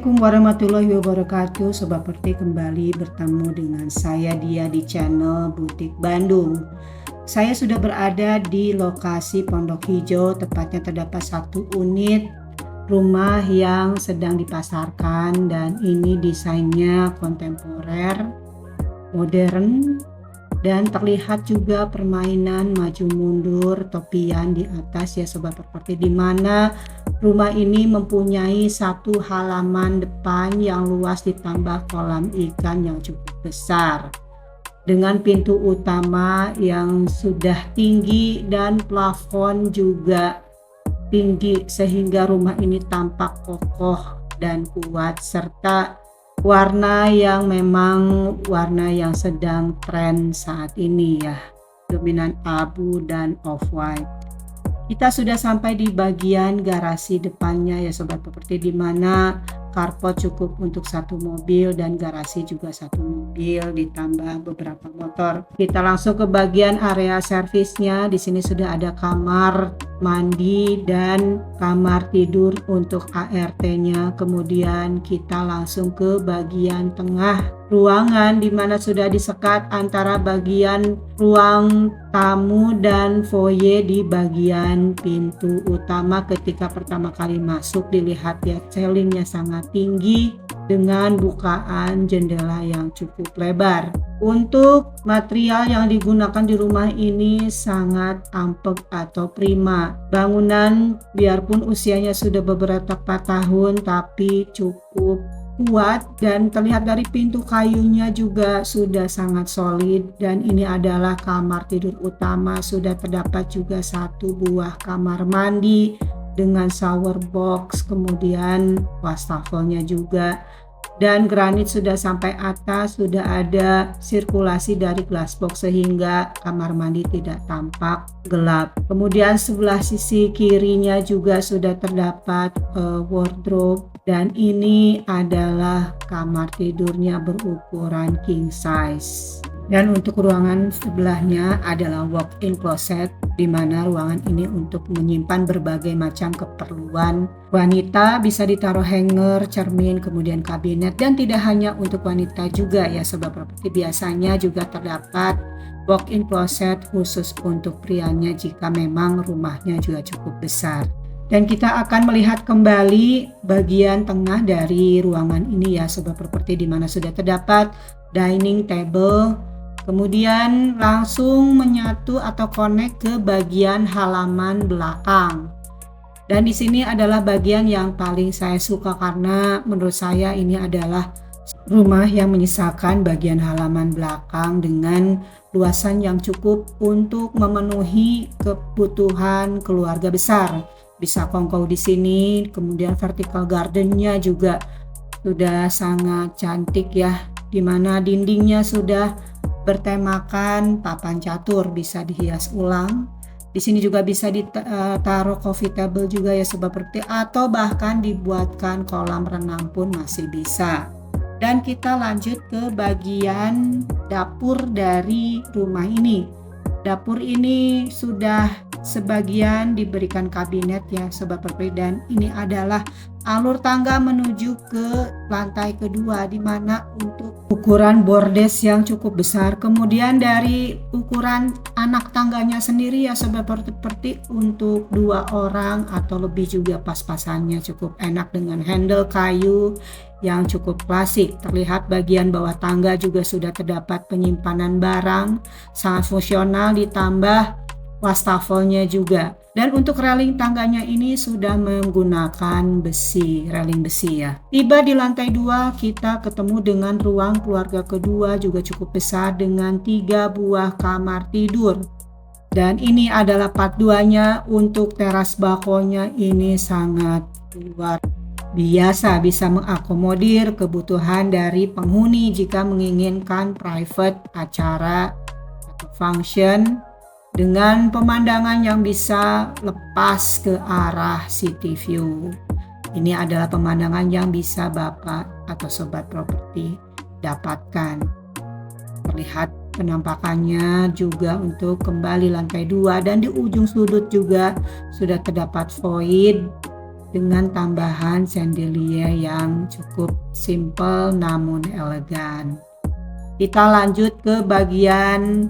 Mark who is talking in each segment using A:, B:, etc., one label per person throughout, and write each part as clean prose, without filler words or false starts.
A: Assalamualaikum warahmatullahi wabarakatuh. Sobat Properti, kembali bertemu dengan saya Dia di channel Butik Bandung. Saya sudah berada di lokasi Pondok Hijau, tepatnya terdapat satu unit rumah yang sedang dipasarkan, dan ini desainnya kontemporer, modern, dan terlihat juga permainan maju mundur topian di atas ya Sobat Properti, di mana rumah ini mempunyai satu halaman depan yang luas ditambah kolam ikan yang cukup besar, dengan pintu utama yang sudah tinggi dan plafon juga tinggi, sehingga rumah ini tampak kokoh dan kuat, serta warna yang memang warna yang sedang tren saat ini ya, dominan abu dan off-white. Kita sudah sampai di bagian garasi depannya ya Sobat Properti, di mana carport cukup untuk satu mobil dan garasi juga satu mobil ditambah beberapa motor. Kita langsung ke bagian area servisnya. Di sini sudah ada kamar mandi dan kamar tidur untuk ART-nya. Kemudian kita langsung ke bagian tengah ruangan, di mana sudah disekat antara bagian ruang tamu dan foyer di bagian pintu utama. Ketika pertama kali masuk, dilihat ya, ceilingnya sangat tinggi dengan bukaan jendela yang cukup lebar. Untuk material yang digunakan di rumah ini sangat ampek atau prima. Bangunan biarpun usianya sudah beberapa tahun tapi cukup kuat, dan terlihat dari pintu kayunya juga sudah sangat solid. Dan ini adalah kamar tidur utama. Sudah terdapat juga satu buah kamar mandi dengan shower box, kemudian wastafelnya juga, dan granit sudah sampai atas. Sudah ada sirkulasi dari glass box sehingga kamar mandi tidak tampak gelap. Kemudian sebelah sisi kirinya juga sudah terdapat wardrobe, dan ini adalah kamar tidurnya berukuran king size. Dan untuk ruangan sebelahnya adalah walk-in closet, di mana ruangan ini untuk menyimpan berbagai macam keperluan wanita. Bisa ditaruh hanger, cermin, kemudian kabinet, dan tidak hanya untuk wanita juga ya Sobat Properti. Biasanya juga terdapat walk-in closet khusus untuk prianya jika memang rumahnya juga cukup besar. Dan kita akan melihat kembali bagian tengah dari ruangan ini ya Sobat Properti, di mana sudah terdapat dining table. Kemudian langsung menyatu atau connect ke bagian halaman belakang. Dan di sini adalah bagian yang paling saya suka, karena menurut saya ini adalah rumah yang menyisakan bagian halaman belakang dengan luasan yang cukup untuk memenuhi kebutuhan keluarga besar. Bisa kongkow di sini, kemudian vertical gardennya juga sudah sangat cantik ya, di mana dindingnya sudah bertemakan papan catur, bisa dihias ulang. Di sini juga bisa ditaruh coffee table juga ya Sobat Properti, atau bahkan dibuatkan kolam renang pun masih bisa. Dan kita lanjut ke bagian dapur dari rumah ini. Dapur ini sudah sebagian diberikan kabinet ya Sobat Properti, dan ini adalah alur tangga menuju ke lantai kedua, di mana untuk ukuran bordes yang cukup besar. Kemudian dari ukuran anak tangganya sendiri ya Sobat Properti, untuk 2 orang atau lebih juga pas-pasannya cukup enak, dengan handle kayu yang cukup klasik. Terlihat bagian bawah tangga juga sudah terdapat penyimpanan barang, sangat fungsional, ditambah wastafelnya juga. Dan untuk railing tangganya ini sudah menggunakan besi, railing besi ya. Tiba di lantai 2, kita ketemu dengan ruang keluarga kedua, juga cukup besar dengan 3 buah kamar tidur. Dan ini adalah part 2-nya. Untuk teras balkonnya ini sangat luar biasa, bisa mengakomodir kebutuhan dari penghuni jika menginginkan private acara atau function, dengan pemandangan yang bisa lepas ke arah city view. Ini adalah pemandangan yang bisa Bapak atau Sobat Properti dapatkan. Terlihat penampakannya juga untuk kembali lantai 2, dan di ujung sudut juga sudah terdapat void dengan tambahan chandelier yang cukup simple namun elegan. Kita lanjut ke bagian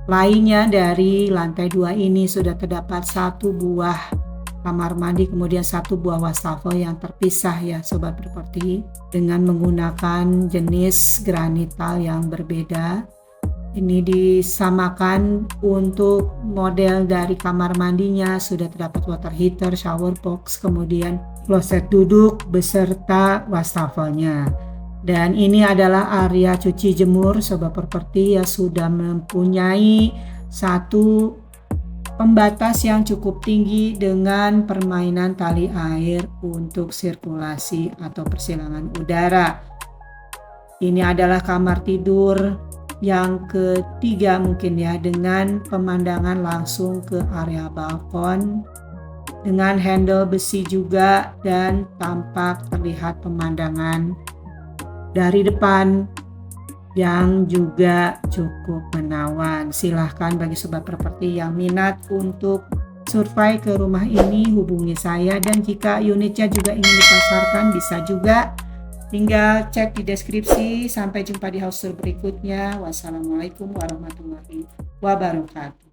A: lainnya. Dari lantai 2 ini sudah terdapat 1 buah kamar mandi, kemudian 1 buah wastafel yang terpisah ya Sobat Properti, dengan menggunakan jenis granital yang berbeda. Ini disamakan. Untuk model dari kamar mandinya sudah terdapat water heater, shower box, kemudian kloset duduk beserta wastafelnya. Dan ini adalah area cuci jemur Sobat Properti yang sudah mempunyai satu pembatas yang cukup tinggi dengan permainan tali air untuk sirkulasi atau persilangan udara. Ini adalah kamar tidur yang ketiga mungkin ya, dengan pemandangan langsung ke area balkon dengan handle besi juga, dan tampak terlihat pemandangan dari depan yang juga cukup menawan. Silahkan bagi Sobat Properti yang minat untuk survei ke rumah ini, hubungi saya, dan jika unitnya juga ingin dipasarkan bisa juga, tinggal cek di deskripsi. Sampai jumpa di house tour berikutnya. Wassalamualaikum warahmatullahi wabarakatuh.